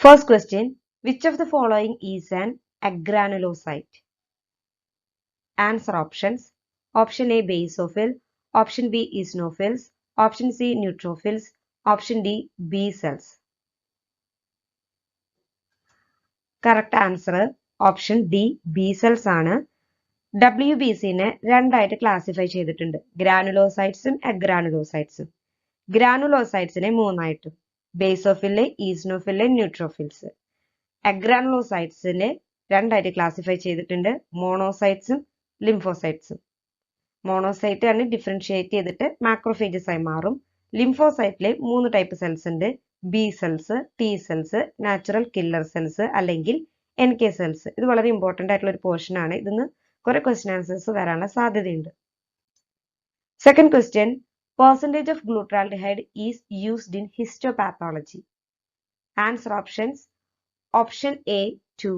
First question, which of the following is an agranulocyte? Answer options. Option A, basophil. Option B, eosinophils. Option C, neutrophils. Option D, B cells. Correct answer option D, B cells ആണ്. WBCനെ രണ്ടായിട്ട് classify ചെയ്തിട്ടുണ്ട്. ഗ്രാനുലോസൈറ്റ്സും അഗ്രാനുലോസൈറ്റ്സും. ഗ്രാനുലോസൈറ്റ്സിനെ മൂന്നായിട്ടും. Basophil, ഈസ്നോഫില്, neutrophils. അഗ്രാനുലോസൈറ്റ്സിനെ രണ്ടായിട്ട് classify ചെയ്തിട്ടുണ്ട്. മോണോസൈറ്റ്സും ലിംഫോസൈറ്റ്സും. Monocyte ആണ് differentiate ചെയ്തിട്ട് macrophages ആയി മാറും. ലിംഫോസൈറ്റിലെ 3 type cells ഉണ്ട്. B cells, T cells, natural killer cells അല്ലെങ്കിൽ NK സെൽസ്. ഇത് വളരെ ഇമ്പോർട്ടന്റ് ആയിട്ടുള്ള ഒരു പോർഷൻ ആണ്. ഇതിന്ന് കുറെ ക്വസ്റ്റ്യൻ ആൻസേഴ്സ് വരാനുള്ള സാധ്യതയുണ്ട്. Second question, percentage of glutaraldehyde is used in histopathology. Answer options. Option A 2,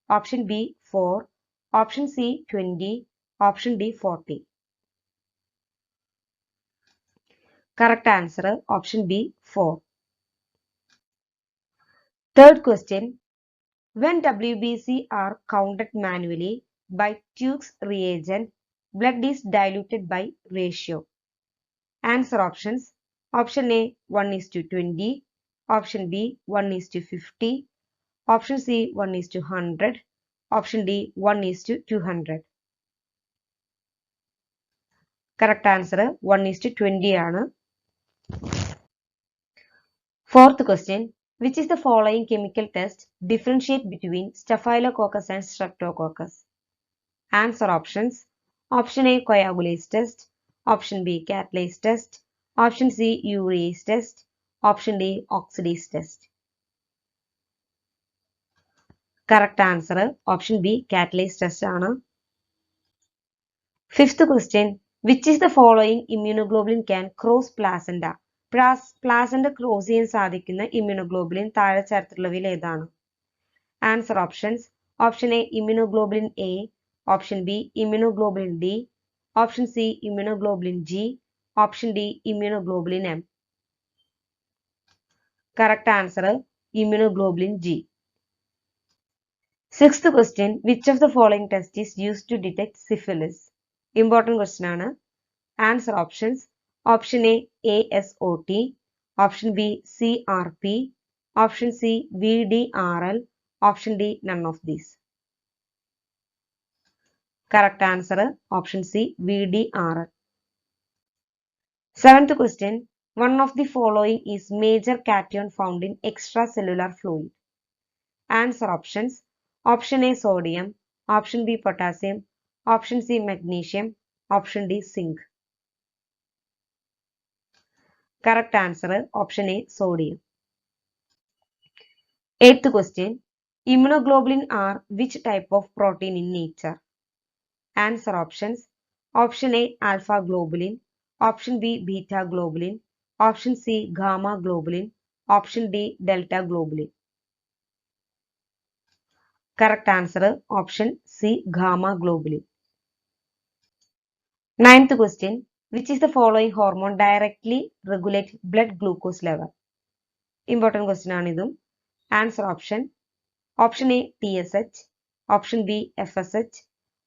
option B 4, option C 20, option D 40. Correct answer option B 4. Third question, when WBC are counted manually by Tuke's reagent, blood is diluted by ratio. Answer options. Option A 1:20, option B 1:50, option C 1:100, option D 1:200. Correct answer 1:20 ആണ്. Fourth question, which is the following chemical test differentiate between Staphylococcus and Streptococcus? Answer options. Option A coagulase test, option B catalase test, option C urease test, option D oxidase test. Correct answer option B catalase test ആണ്. Fifth question, which is the following immunoglobulin can cross placenta? Placenta cross ചെയ്യാൻ സാധിക്കുന്ന immunoglobulin താഴെ ചേർത്തിട്ടുള്ളവയിൽ ഏതാണ്? Answer options. Option A immunoglobulin A, option B immunoglobulin D, option C immunoglobulin G, option D immunoglobulin M. Correct answer immunoglobulin G. Sixth question, which of the following test is used to detect syphilis? Important question ആണ്. Answer options. Option A ASOT, option B CRP, option C VDRL, option D none of these. Correct answer option C VDRL. Seventh question, one of the following is major cation found in extracellular fluid. Answer options. Option A sodium, option B potassium, option C magnesium, option D zinc. Correct answer option A sodium. Eighth question, immunoglobulin are which type of protein in nature? Answer options. Option A alpha globulin, option B beta globulin, option C gamma globulin, option D delta globulin. Correct answer option C gamma globulin. Ninth question, which is the following hormone directly regulate blood glucose level? Important question aanidum. Answer option. Option A TSH, option B FSH,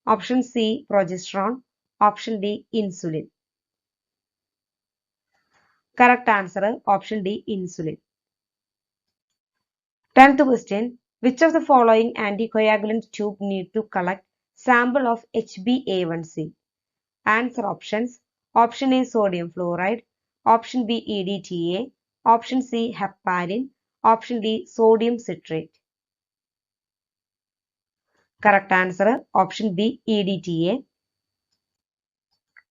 option C progesterone, option D insulin. Correct answer option D insulin. 10th question, which of the following anticoagulant tube need to collect sample of HbA1c? Answer options. Option A sodium fluoride, option B EDTA, option C heparin, option D sodium citrate. Correct answer option B EDTA.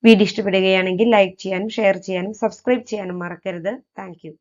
Video ഇഷ്ടപ്പെടുകയാണെങ്കിൽ like ചെയ്യാനും share ചെയ്യാനും subscribe ചെയ്യാനും മറക്കരുത്. Thank you.